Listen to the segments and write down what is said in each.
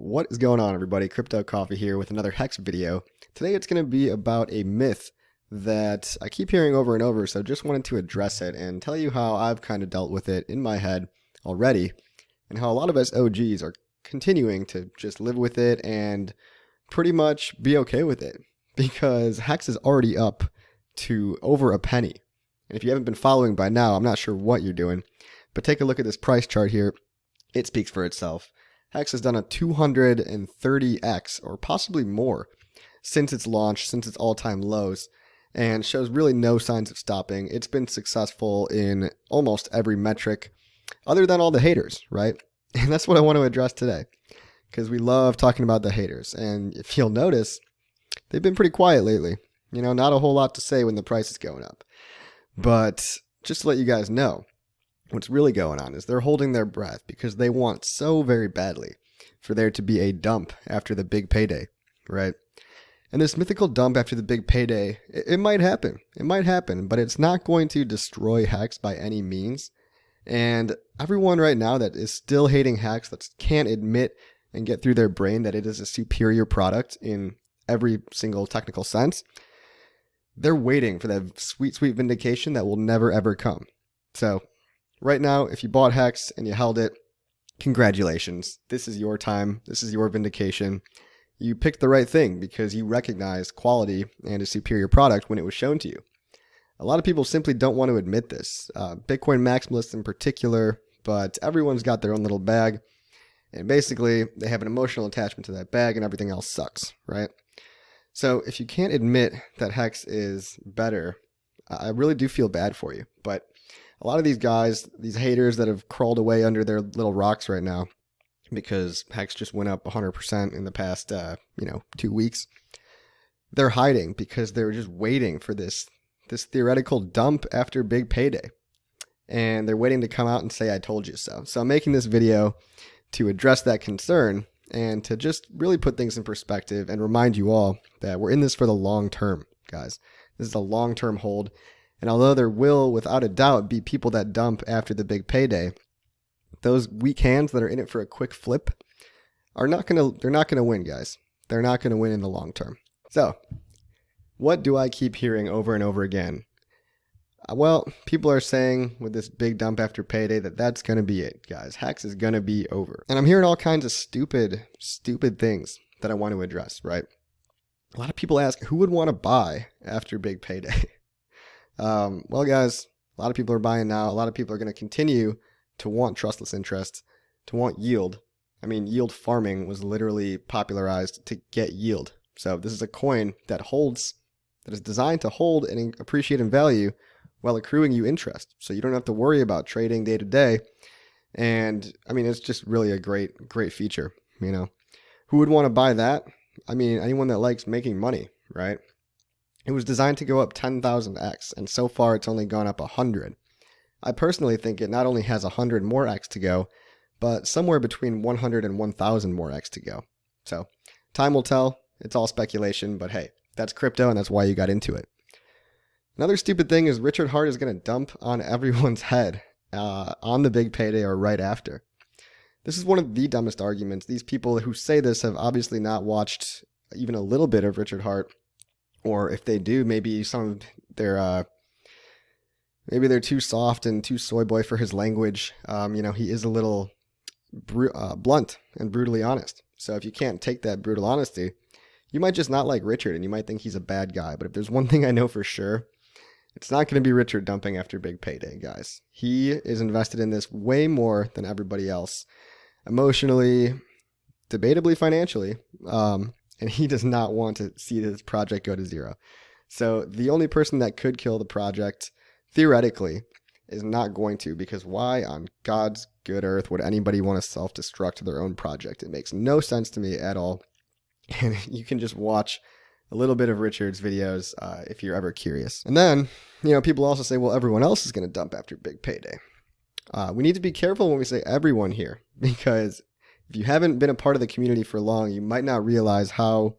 What is going on, everybody? Crypto Coffee here with another HEX video. Today it's going to be about a myth that I keep hearing over and over, so just wanted to address it and tell you how I've kind of dealt with it in my head already, and how a lot of us OGs are continuing to just live with it and pretty much be okay with it, because HEX is already up to over a penny. And if you haven't been following by now, I'm not sure what you're doing, but take a look at this price chart here. It speaks for itself. HEX has done a 230x or possibly more since its launch, since its all-time lows, and shows really no signs of stopping. It's been successful in almost every metric other than all the haters, right? And that's what I want to address today, because we love talking about the haters. And if you'll notice, they've been pretty quiet lately. You know, not a whole lot to say when the price is going up. But just to let you guys know, what's really going on is they're holding their breath because they want so very badly for there to be a dump after the big payday, right? And this mythical dump after the big payday, it might happen. It might happen, but it's not going to destroy HEX by any means. And everyone right now that is still hating HEX, that can't admit and get through their brain that it is a superior product in every single technical sense, they're waiting for that sweet, sweet vindication that will never, ever come. So right now, if you bought HEX and you held it, congratulations. This is your time. This is your vindication. You picked the right thing because you recognized quality and a superior product when it was shown to you. A lot of people simply don't want to admit this. Bitcoin maximalists in particular, but everyone's got their own little bag. And basically, they have an emotional attachment to that bag and everything else sucks, right? So if you can't admit that HEX is better, I really do feel bad for you. But a lot of these guys, these haters that have crawled away under their little rocks right now because HEX just went up 100% in the past, 2 weeks, they're hiding because they're just waiting for this theoretical dump after big payday. And they're waiting to come out and say, I told you so. So I'm making this video to address that concern and to just really put things in perspective and remind you all that we're in this for the long term, guys. This is a long-term hold. And although there will, without a doubt, be people that dump after the big payday, those weak hands that are in it for a quick flip they're not gonna win, guys. They're not gonna win in the long term. So, what do I keep hearing over and over again? Well, people are saying with this big dump after payday that's gonna be it, guys. HEX is gonna be over. And I'm hearing all kinds of stupid things that I want to address, right? A lot of people ask, who would want to buy after big payday? Well, guys, a lot of people are buying now. A lot of people are going to continue to want trustless interest, to want yield. I mean, yield farming was literally popularized to get yield. So this is a coin that is designed to hold and appreciate in value while accruing you interest. So you don't have to worry about trading day to day. And I mean, it's just really a great feature, you know. Who would want to buy that? I mean, anyone that likes making money, right? It was designed to go up 10,000x, and so far it's only gone up 100. I personally think it not only has 100 more x to go, but somewhere between 100 and 1,000 more x to go. So, time will tell. It's all speculation, but hey, that's crypto, and that's why you got into it. Another stupid thing is Richard Heart is going to dump on everyone's head on the big payday or right after. This is one of the dumbest arguments. These people who say this have obviously not watched even a little bit of Richard Heart. Or if they do, maybe some of their maybe they're too soft and too soy boy for his language. He is a little blunt and brutally honest. So if you can't take that brutal honesty, you might just not like Richard and you might think he's a bad guy. But if there's one thing I know for sure, it's not going to be Richard dumping after big payday, guys. He is invested in this way more than everybody else, emotionally, debatably financially. And he does not want to see this project go to zero. So the only person that could kill the project, theoretically, is not going to, because why on God's good earth would anybody want to self-destruct their own project? It makes no sense to me at all. And you can just watch a little bit of Richard's videos if you're ever curious. And then, people also say, well, everyone else is going to dump after big payday. We need to be careful when we say everyone here, because if you haven't been a part of the community for long, you might not realize how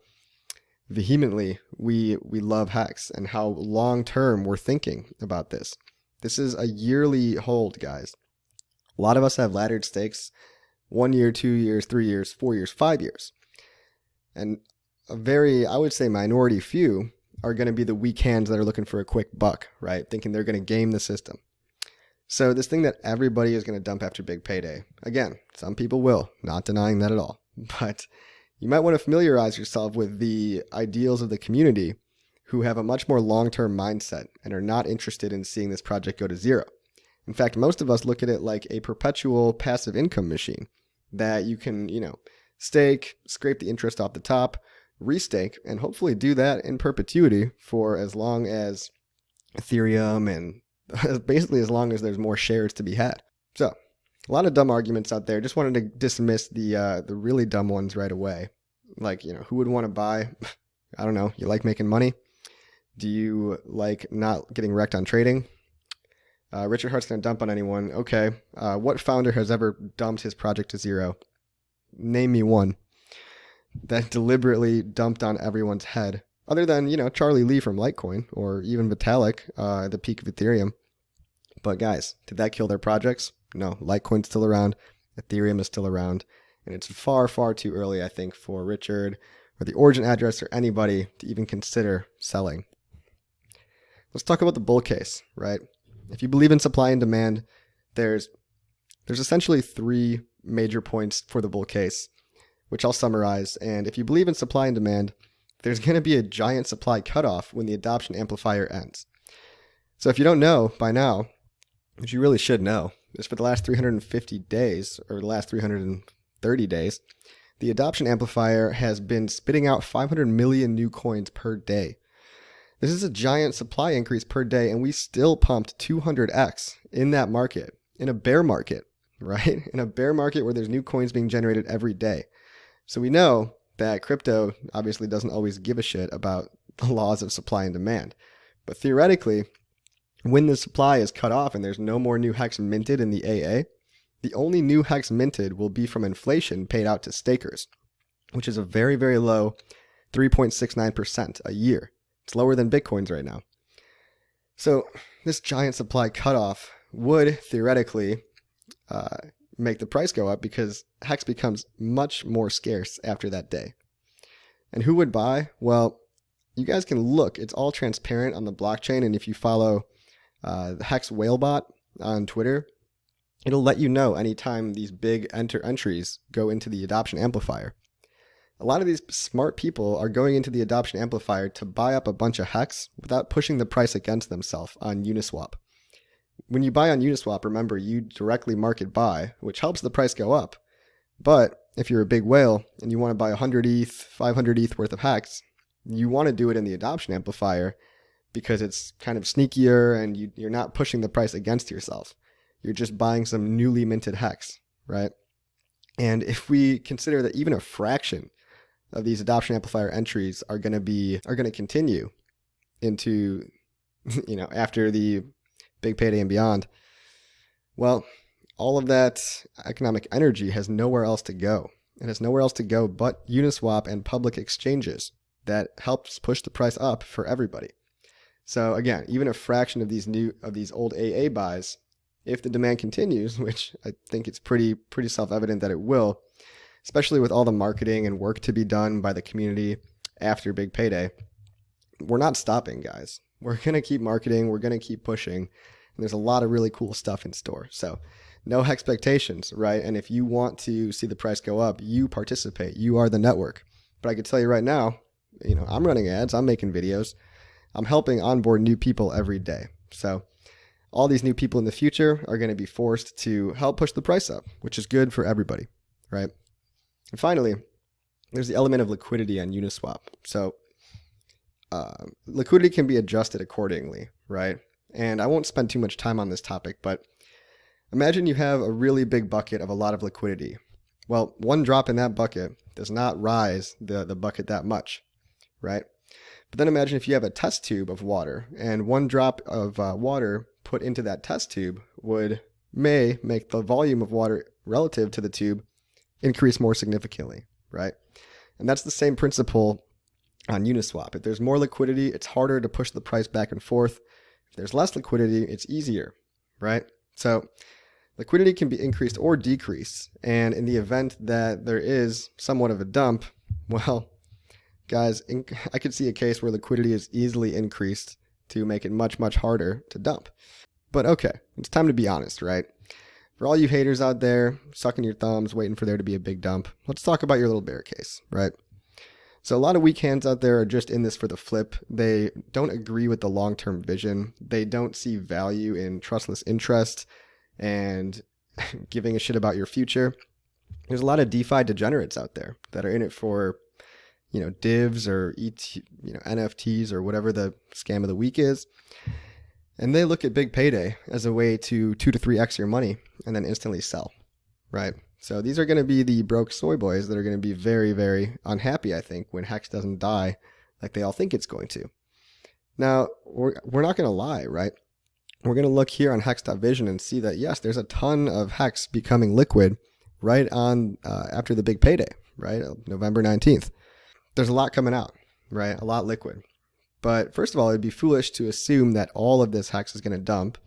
vehemently we love HEX and how long-term we're thinking about this. This is a yearly hold, guys. A lot of us have laddered stakes 1 year, 2 years, 3 years, 4 years, 5 years. And a very, I would say, minority few are going to be the weak hands that are looking for a quick buck, right? Thinking they're going to game the system. So this thing that everybody is going to dump after big payday, again, some people will, not denying that at all. But you might want to familiarize yourself with the ideals of the community who have a much more long-term mindset and are not interested in seeing this project go to zero. In fact, most of us look at it like a perpetual passive income machine that you can, stake, scrape the interest off the top, restake, and hopefully do that in perpetuity for as long as Ethereum and basically as long as there's more shares to be had. So, a lot of dumb arguments out there. Just wanted to dismiss the really dumb ones right away. Like, who would want to buy? I don't know. You like making money? Do you like not getting wrecked on trading? Richard Hart's going to dump on anyone. Okay. What founder has ever dumped his project to zero? Name me one that deliberately dumped on everyone's head. Other than, Charlie Lee from Litecoin or even Vitalik at the peak of Ethereum. But guys, did that kill their projects? No. Litecoin's still around. Ethereum is still around. And it's far, far too early, I think, for Richard or the origin address or anybody to even consider selling. Let's talk about the bull case, right? If you believe in supply and demand, there's essentially 3 major points for the bull case, which I'll summarize. And if you believe in supply and demand, there's going to be a giant supply cutoff when the adoption amplifier ends. So if you don't know by now, which you really should know, is for the last 350 days or the last 330 days, the adoption amplifier has been spitting out 500 million new coins per day. This is a giant supply increase per day, and we still pumped 200x in that market, in a bear market, right? In a bear market where there's new coins being generated every day. So we know that crypto obviously doesn't always give a shit about the laws of supply and demand. But theoretically, when the supply is cut off and there's no more new HEX minted in the AA, the only new HEX minted will be from inflation paid out to stakers, which is a very, very low 3.69% a year. It's lower than Bitcoin's right now. So this giant supply cutoff would theoretically make the price go up because HEX becomes much more scarce after that day. And who would buy? Well, you guys can look. It's all transparent on the blockchain. And if you follow the HEX Whalebot on Twitter, it'll let you know anytime these big entries go into the adoption amplifier. A lot of these smart people are going into the adoption amplifier to buy up a bunch of HEX without pushing the price against themselves on Uniswap. When you buy on Uniswap, remember, you directly market buy, which helps the price go up. But if you're a big whale and you want to buy 100 ETH, 500 ETH worth of HEX, you want to do it in the adoption amplifier because it's kind of sneakier and you're not pushing the price against yourself. You're just buying some newly minted HEX, right? And if we consider that even a fraction of these adoption amplifier entries are going to continue into, after the big payday and beyond, well, all of that economic energy has nowhere else to go. It has nowhere else to go but Uniswap and public exchanges that helps push the price up for everybody. So again, even a fraction of these old AA buys, if the demand continues, which I think it's pretty self-evident that it will, especially with all the marketing and work to be done by the community after big payday, we're not stopping, guys. We're going to keep marketing. We're going to keep pushing. And there's a lot of really cool stuff in store. So no expectations, right? And if you want to see the price go up, you participate. You are the network. But I can tell you right now, I'm running ads. I'm making videos. I'm helping onboard new people every day. So all these new people in the future are going to be forced to help push the price up, which is good for everybody, right? And finally, there's the element of liquidity on Uniswap. So liquidity can be adjusted accordingly, right? And I won't spend too much time on this topic, but imagine you have a really big bucket of a lot of liquidity. Well, one drop in that bucket does not rise the bucket that much, right? But then imagine if you have a test tube of water, and one drop of water put into that test tube may make the volume of water relative to the tube increase more significantly, right? And that's the same principle on Uniswap. If there's more liquidity, it's harder to push the price back and forth. If there's less liquidity, it's easier, right? So liquidity can be increased or decreased. And in the event that there is somewhat of a dump, well, guys, I could see a case where liquidity is easily increased to make it much, much harder to dump. But okay, it's time to be honest, right? For all you haters out there, sucking your thumbs, waiting for there to be a big dump, let's talk about your little bear case, right? So a lot of weak hands out there are just in this for the flip. They don't agree with the long-term vision. They don't see value in trustless interest and giving a shit about your future. There's a lot of DeFi degenerates out there that are in it for, divs or NFTs or whatever the scam of the week is. And they look at big payday as a way to 2 to 3x your money and then instantly sell, right? So these are going to be the broke soy boys that are going to be very, very unhappy, I think, when HEX doesn't die like they all think it's going to. Now, we're not going to lie, right? We're going to look here on hex.vision and see that, yes, there's a ton of HEX becoming liquid right on after the big payday, right? November 19th. There's a lot coming out, right? A lot liquid. But first of all, it'd be foolish to assume that all of this HEX is going to dump.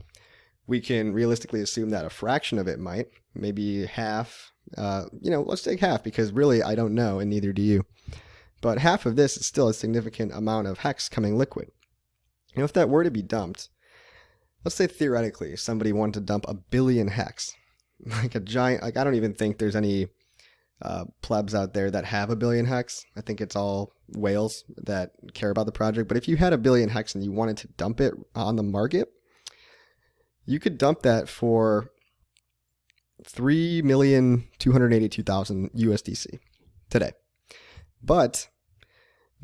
We can realistically assume that a fraction of it might, maybe half. Let's take half because really I don't know and neither do you. But half of this is still a significant amount of HEX coming liquid. If that were to be dumped, let's say theoretically somebody wanted to dump 1 billion HEX, like a giant, I don't even think there's any plebs out there that have 1 billion HEX. I think it's all whales that care about the project. But if you had 1 billion HEX and you wanted to dump it on the market, you could dump that for 3,282,000 USDC today. But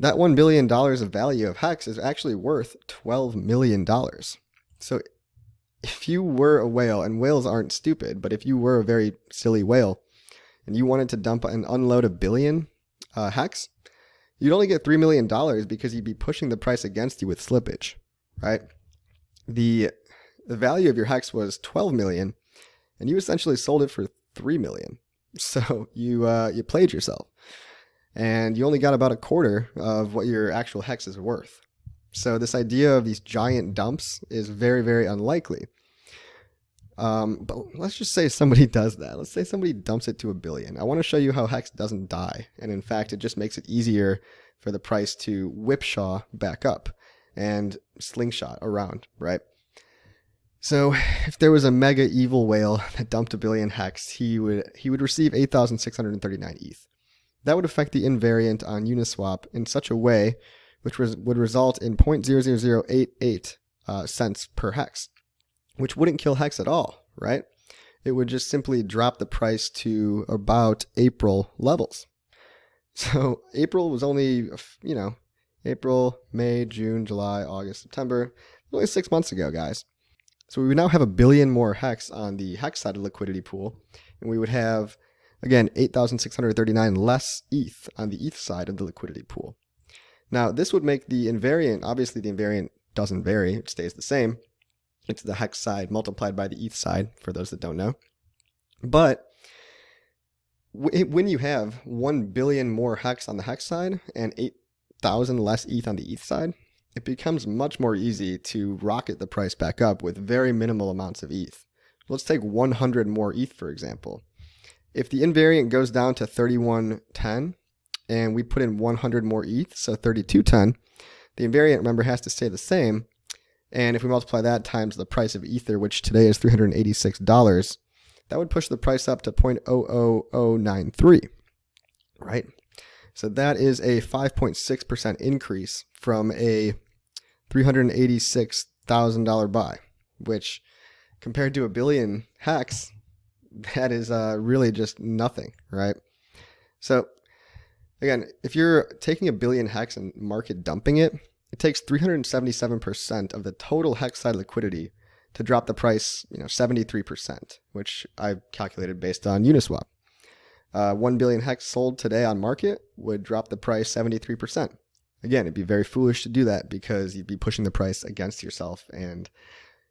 that $1 billion of value of HEX is actually worth $12 million. So if you were a whale, and whales aren't stupid, but if you were a very silly whale and you wanted to dump and unload 1 billion HEX, you'd only get $3 million because you'd be pushing the price against you with slippage, right? The value of your HEX was 12 million, and you essentially sold it for 3 million. So you played yourself, and you only got about a quarter of what your actual HEX is worth. So this idea of these giant dumps is very, very unlikely. But let's just say somebody does that. Let's say somebody dumps it to 1 billion. I want to show you how HEX doesn't die, and in fact, it just makes it easier for the price to whipsaw back up and slingshot around, right? So if there was a mega evil whale that dumped 1 billion HEX, he would receive 8,639 ETH. That would affect the invariant on Uniswap in such a way which would result in 0.00088 cents per HEX, which wouldn't kill HEX at all, right? It would just simply drop the price to about April levels. So April was only, April, May, June, July, August, September, only 6 months ago, guys. So we would now have 1 billion more HEX on the HEX side of the liquidity pool, and we would have, again, 8,639 less ETH on the ETH side of the liquidity pool. Now, this would make the invariant, obviously the invariant doesn't vary, it stays the same. It's the HEX side multiplied by the ETH side, for those that don't know. But when you have 1 billion more HEX on the HEX side and 8,000 less ETH on the ETH side, it becomes much more easy to rocket the price back up with very minimal amounts of ETH. Let's take 100 more ETH, for example. If the invariant goes down to 3110 and we put in 100 more ETH, so 3210, the invariant, remember, has to stay the same. And if we multiply that times the price of Ether, which today is $386, that would push the price up to 0.00093, right? So that is a 5.6% increase from a $386,000 buy, which compared to 1 billion HEX, that is really just nothing, right? So again, if you're taking 1 billion HEX and market dumping it, it takes 377% of the total HEX side liquidity to drop the price, 73%, which I've calculated based on Uniswap. 1 billion HEX sold today on market would drop the price 73%. Again, it'd be very foolish to do that because you'd be pushing the price against yourself, and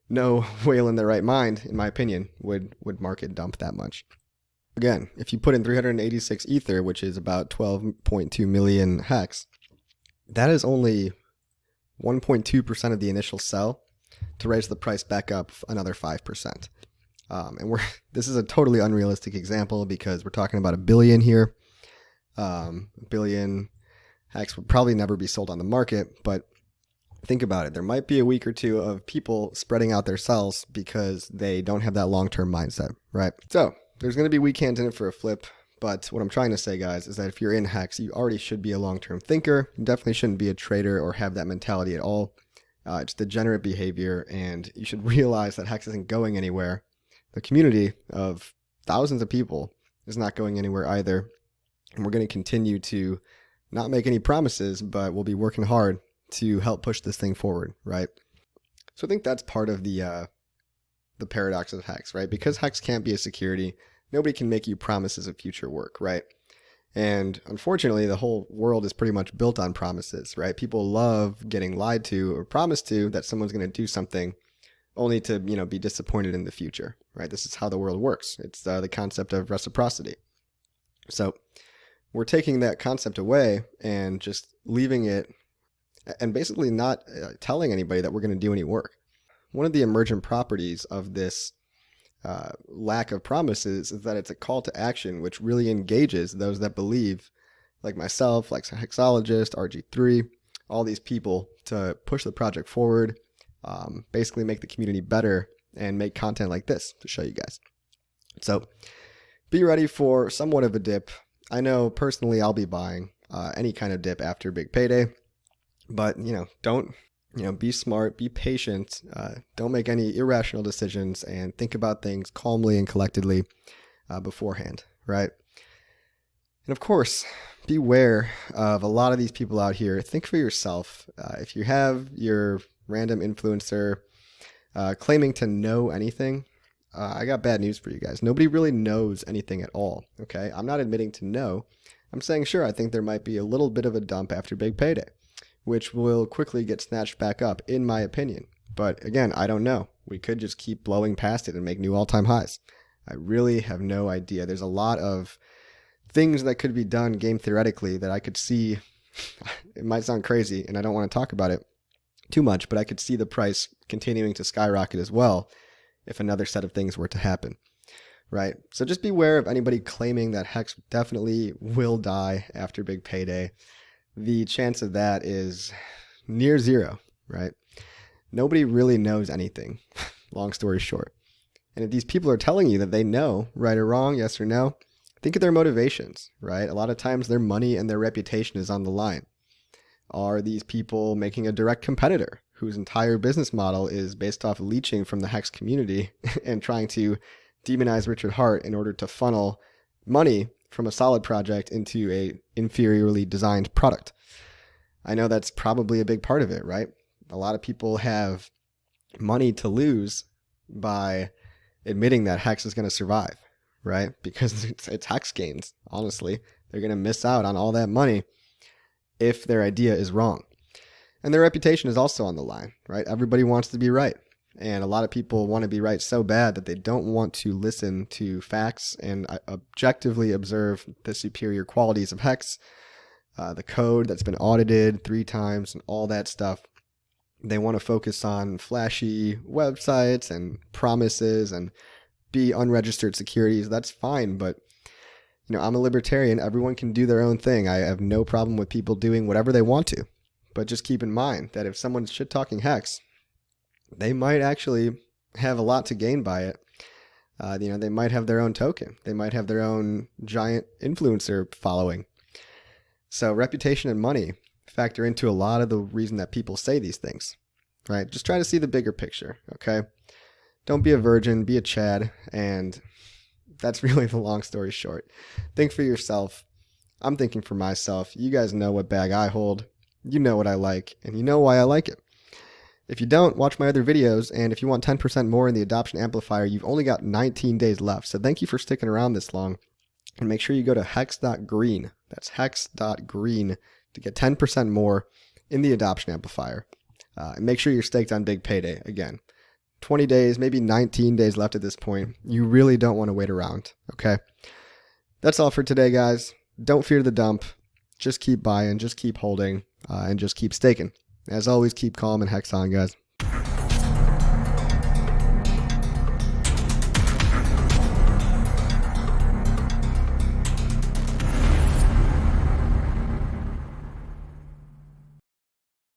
no whale in their right mind, in my opinion, would market dump that much. Again, if you put in 386 Ether, which is about 12.2 million HEX, that is only 1.2% of the initial sell to raise the price back up another 5%. And this is a totally unrealistic example because we're talking about 1 billion here. 1 billion HEX would probably never be sold on the market, but think about it. There might be a week or two of people spreading out their sells because they don't have that long-term mindset, right? So there's going to be weak hands in it for a flip. But what I'm trying to say, guys, is that if you're in HEX, you already should be a long-term thinker. You definitely shouldn't be a trader or have that mentality at all. It's degenerate behavior, and you should realize that HEX isn't going anywhere. The community of thousands of people is not going anywhere either. And we're going to continue to not make any promises, but we'll be working hard to help push this thing forward, right? So I think that's part of the paradox of HEX, right? Because HEX can't be a security, nobody can make you promises of future work, right? And unfortunately, the whole world is pretty much built on promises, right? People love getting lied to or promised to that someone's going to do something only to, be disappointed in the future, right? This is how the world works. It's the concept of reciprocity. So we're taking that concept away and just leaving it and basically not telling anybody that we're going to do any work. One of the emergent properties of this lack of promises is that it's a call to action, which really engages those that believe, like myself, like Hexologist, RG3, all these people to push the project forward, basically make the community better and make content like this to show you guys. So be ready for somewhat of a dip. I know personally I'll be buying any kind of dip after big payday, but don't be smart, be patient, don't make any irrational decisions, and think about things calmly and collectedly beforehand, right? And of course, beware of a lot of these people out here. Think for yourself. If you have your random influencer claiming to know anything, I got bad news for you guys. Nobody really knows anything at all, okay? I'm not admitting to know. I'm saying, sure, I think there might be a little bit of a dump after big payday, which will quickly get snatched back up, in my opinion. But again, I don't know. We could just keep blowing past it and make new all-time highs. I really have no idea. There's a lot of things that could be done game theoretically that I could see. It might sound crazy, and I don't want to talk about it too much, but I could see the price continuing to skyrocket as well if another set of things were to happen, right? So just beware of anybody claiming that HEX definitely will die after big payday. The chance of that is near zero, right? Nobody really knows anything, long story short. And if these people are telling you that they know, right or wrong, yes or no, think of their motivations, right? A lot of times their money and their reputation is on the line. Are these people making a direct competitor whose entire business model is based off leeching from the HEX community and trying to demonize Richard Hart in order to funnel money from a solid project into a inferiorly designed product? I know that's probably a big part of it, right? A lot of people have money to lose by admitting that HEX is going to survive, right? Because it's HEX gains, honestly. They're going to miss out on all that money if their idea is wrong. And their reputation is also on the line, right? Everybody wants to be right. And a lot of people want to be right so bad that they don't want to listen to facts and objectively observe the superior qualities of HEX, the code that's been audited 3 times and all that stuff. They want to focus on flashy websites and promises and be unregistered securities. That's fine, but I'm a libertarian. Everyone can do their own thing. I have no problem with people doing whatever they want to. But just keep in mind that if someone's shit-talking HEX, they might actually have a lot to gain by it. They might have their own token. They might have their own giant influencer following. So reputation and money factor into a lot of the reason that people say these things, right? Just try to see the bigger picture, okay? Don't be a virgin, be a Chad, and that's really the long story short. Think for yourself. I'm thinking for myself. You guys know what bag I hold. You know what I like, and you know why I like it. If you don't, watch my other videos, and if you want 10% more in the adoption amplifier, you've only got 19 days left. So thank you for sticking around this long, and make sure you go to hex.green. That's hex.green to get 10% more in the adoption amplifier. And make sure you're staked on big payday. Again, 20 days, maybe 19 days left at this point. You really don't want to wait around, okay? That's all for today, guys. Don't fear the dump. Just keep buying, just keep holding, and just keep staking. As always, keep calm and HEX on, guys.